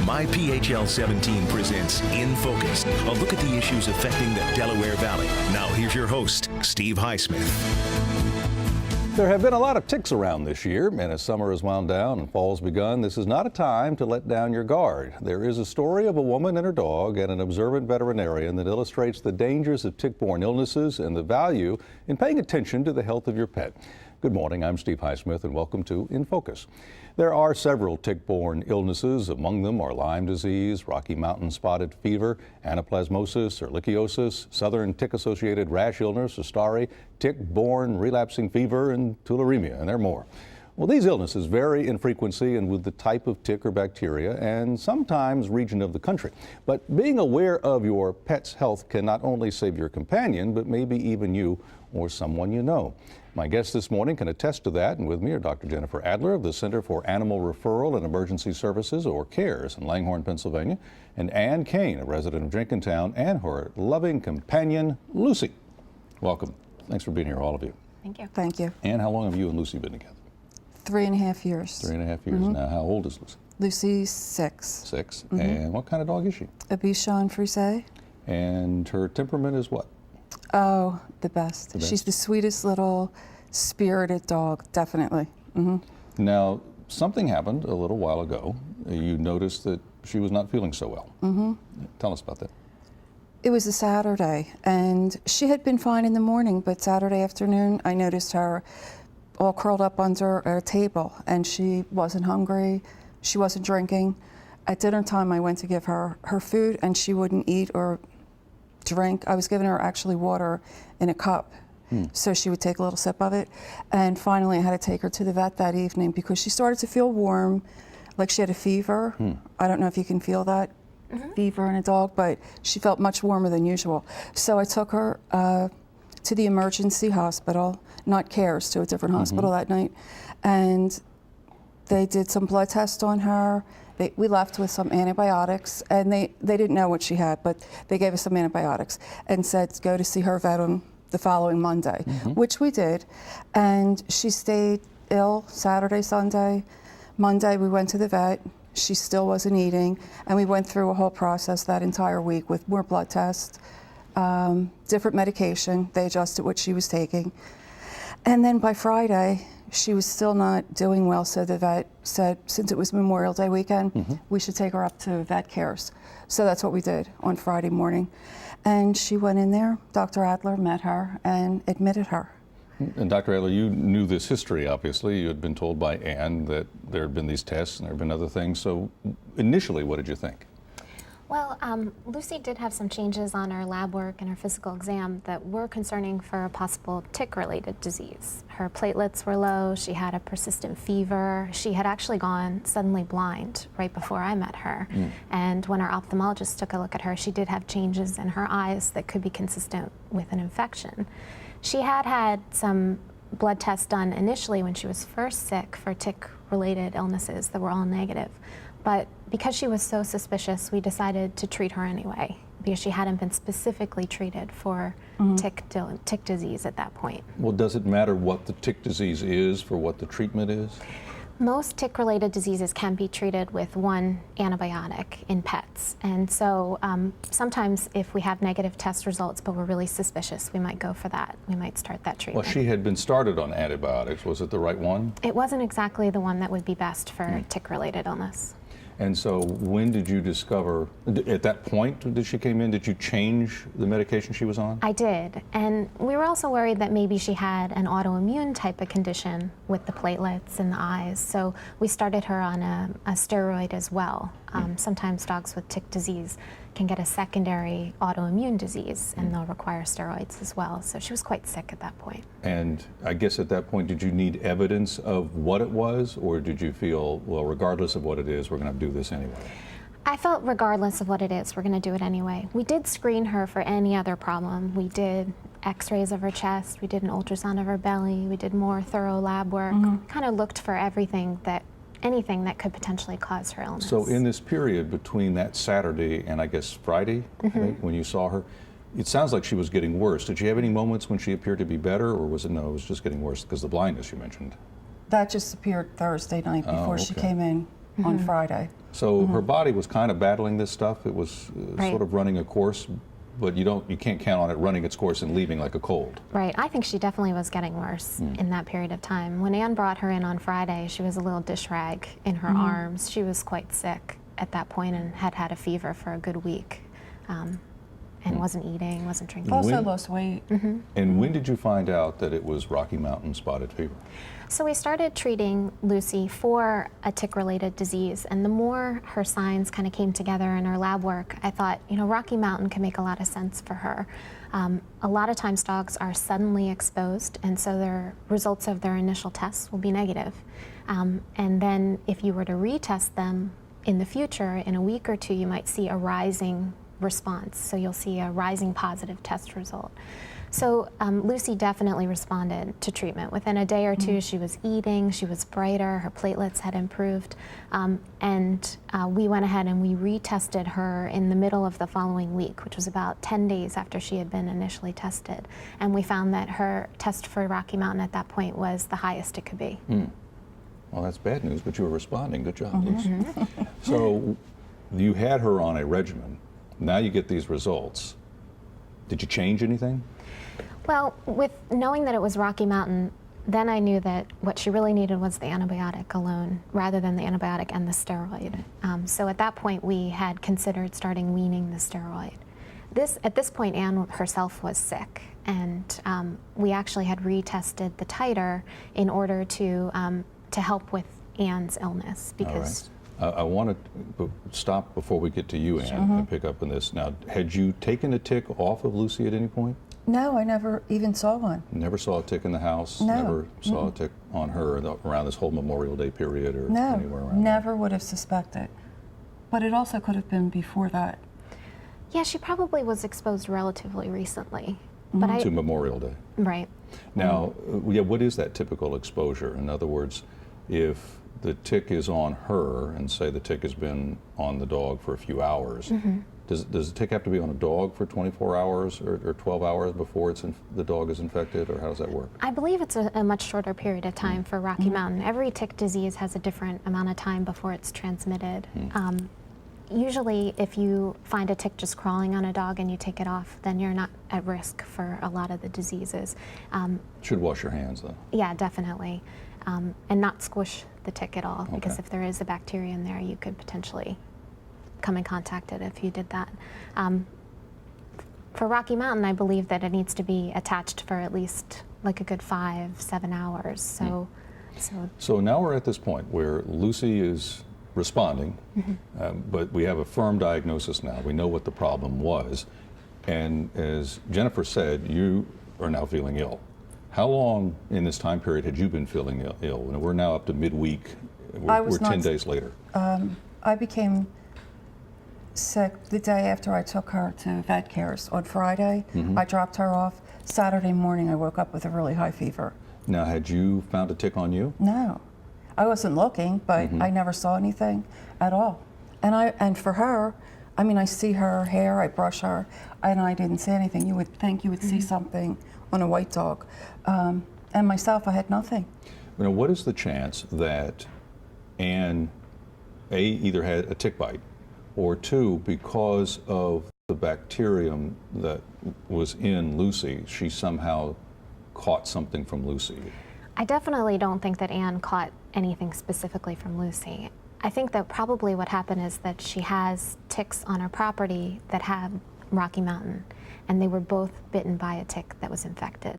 MyPHL 17 presents InFocus, a look at the issues affecting the Delaware Valley. Now here's your host, Steve Highsmith. There have been a lot of ticks around this year, and as summer has wound down and fall's begun, this is not a time to let down your guard. There is a story of a woman and her dog and an observant veterinarian that illustrates the dangers of tick-borne illnesses and the value in paying attention to the health of your pet. Good morning, I'm Steve Highsmith and welcome to InFocus. There are several tick-borne illnesses. Among them are Lyme disease, Rocky Mountain spotted fever, anaplasmosis or ehrlichiosis, southern tick-associated rash illness, Ostari, tick-borne relapsing fever, and tularemia, and there are more. Well, these illnesses vary in frequency and with the type of tick or bacteria and sometimes region of the country. But being aware of your pet's health can not only save your companion, but maybe even you or someone you know. My guest this morning can attest to that, and with me are Dr. Jennifer Adler of the Center for Animal Referral and Emergency Services, or CARES, in Langhorne, Pennsylvania, and Ann Kane, a resident of Jenkintown, and her loving companion, Lucy. Welcome. Thanks for being here, all of you. Thank you. Thank you. Ann, how long have you and Lucy been together? 3.5 years. 3.5 years. Now, how old is Lucy? Lucy's 6. 6. And what kind of dog is she? A Bichon Frise. And her temperament is what? Oh, the best. The best? She's the sweetest little spirited dog, definitely. Now, something happened a little while ago. You noticed that she was not feeling so well. Tell us about that. It was a Saturday, and she had been fine in the morning, but Saturday afternoon, I noticed her all curled up under a table, and she wasn't hungry, she wasn't drinking. At dinner time, I went to give her her food, and she wouldn't eat or drink. I was giving her actually water in a cup, so she would take a little sip of it. And finally, I had to take her to the vet that evening because she started to feel warm, like she had a fever. I don't know if you can feel that fever in a dog, but she felt much warmer than usual. So I took her to the emergency hospital, not CARES, to a different hospital that night, and they did some blood tests on her. We left with some antibiotics, and they didn't know what she had, but they gave us some antibiotics and said go to see her vet on the following Monday, which we did. And she stayed ill Saturday, Sunday. Monday we went to the vet. She still wasn't eating, and we went through a whole process that entire week with more blood tests, different medication. They adjusted what she was taking. And then by Friday, she was still not doing well, so the vet said, since it was Memorial Day weekend, we should take her up to Vet Cares. So that's what we did on Friday morning. And she went in there, Dr. Adler met her and admitted her. And Dr. Adler, you knew this history, obviously. You had been told by Ann that there had been these tests and there had been other things. So initially, what did you think? Well, Lucy did have some changes on her lab work and her physical exam that were concerning for a possible tick-related disease. Her platelets were low, she had a persistent fever, she had actually gone suddenly blind right before I met her. And when our ophthalmologist took a look at her, she did have changes in her eyes that could be consistent with an infection. She had had some blood tests done initially when she was first sick for tick-related illnesses that were all negative. But because she was so suspicious, we decided to treat her anyway, because she hadn't been specifically treated for tick disease at that point. Well, does it matter what the tick disease is for what the treatment is? Most tick-related diseases can be treated with one antibiotic in pets. And so sometimes if we have negative test results, but we're really suspicious, we might go for that. We might start that treatment. Well, she had been started on antibiotics. Was it the right one? It wasn't exactly the one that would be best for tick-related illness. And so when did you discover, at that point that she came in, did you change the medication she was on? I did, and we were also worried that maybe she had an autoimmune type of condition with the platelets and the eyes, so we started her on a steroid as well. Sometimes dogs with tick disease can get a secondary autoimmune disease, and they'll require steroids as well, so she was quite sick at that point. And I guess at that point, did you need evidence of what it was, or did you feel, well, regardless of what it is, we're going to do this anyway? I felt regardless of what it is, we're going to do it anyway. We did screen her for any other problem. We did x-rays of her chest, we did an ultrasound of her belly, we did more thorough lab work, kind of looked for anything that could potentially cause her illness. So in this period between that Saturday and I guess Friday, when you saw her, it sounds like she was getting worse. Did she have any moments when she appeared to be better, or was it no, it was just getting worse because of the blindness you mentioned? That just appeared Thursday night before she came in on Friday. So her body was kind of battling this stuff. It was Right. sort of running a course, but you can't count on it running its course and leaving like a cold. Right. I think she definitely was getting worse in that period of time. When Anne brought her in on Friday, she was a little dish rag in her arms. She was quite sick at that point and had had a fever for a good week, and wasn't eating, wasn't drinking. Also lost weight. And when did you find out that it was Rocky Mountain spotted fever? So we started treating Lucy for a tick-related disease, and the more her signs kind of came together in her lab work, I thought, you know, Rocky Mountain can make a lot of sense for her. A lot of times dogs are suddenly exposed, and so their results of their initial tests will be negative. And then if you were to retest them in the future, in a week or two, you might see a rising response. So you'll see a rising positive test result. So Lucy definitely responded to treatment. Within a day or two, she was eating, she was brighter, her platelets had improved, and we went ahead and we retested her in the middle of the following week, which was about 10 days after she had been initially tested. And we found that her test for Rocky Mountain at that point was the highest it could be. Well, that's bad news, but you were responding. Good job, Lucy. So you had her on a regimen. Now you get these results. Did you change anything? Well, with knowing that it was Rocky Mountain, then I knew that what she really needed was the antibiotic alone, rather than the antibiotic and the steroid. So at that point, we had considered starting weaning the steroid. At this point, Anne herself was sick, and we actually had retested the titer in order to help with Anne's illness, because. All right. I want to stop before we get to you, Anne, and pick up on this. Now, had you taken a tick off of Lucy at any point? No, I never even saw one. Never saw a tick in the house? No. Never saw a tick on her around this whole Memorial Day period or No, anywhere around never would have suspected. But it also could have been before that. Yeah, she probably was exposed relatively recently. But to Memorial Day? Right. Now, yeah, what is that typical exposure? In other words, if the tick is on her, and say the tick has been on the dog for a few hours, does the tick have to be on a dog for 24 hours or 12 hours before the dog is infected, or how does that work? I believe it's a much shorter period of time for Rocky Mountain. Every tick disease has a different amount of time before it's transmitted. Usually, if you find a tick just crawling on a dog and you take it off, then you're not at risk for a lot of the diseases. Should wash your hands, though. Yeah, definitely. And not squish the tick at all, because if there is a bacteria in there, you could potentially come in contact with it if you did that. For Rocky Mountain, I believe that it needs to be attached for at least like a good 5-7 hours. So now we're at this point where Lucy is responding, but we have a firm diagnosis now. We know what the problem was. And as Jennifer said, you are now feeling ill. How long in this time period had you been feeling ill? And we're now up to midweek. We're 10 days later. I became sick the day after I took her to vet cares. On Friday, I dropped her off. Saturday morning, I woke up with a really high fever. Now, had you found a tick on you? No. I wasn't looking, but I never saw anything at all. And for her, I mean, I see her hair, I brush her, and I didn't see anything. You would think you would see something on a white dog. And myself, I had nothing. Now, what is the chance that Anne, A, either had a tick bite, or two, because of the bacterium that was in Lucy, she somehow caught something from Lucy? I definitely don't think that Anne caught anything specifically from Lucy. I think that probably what happened is that she has ticks on her property that have Rocky Mountain, and they were both bitten by a tick that was infected.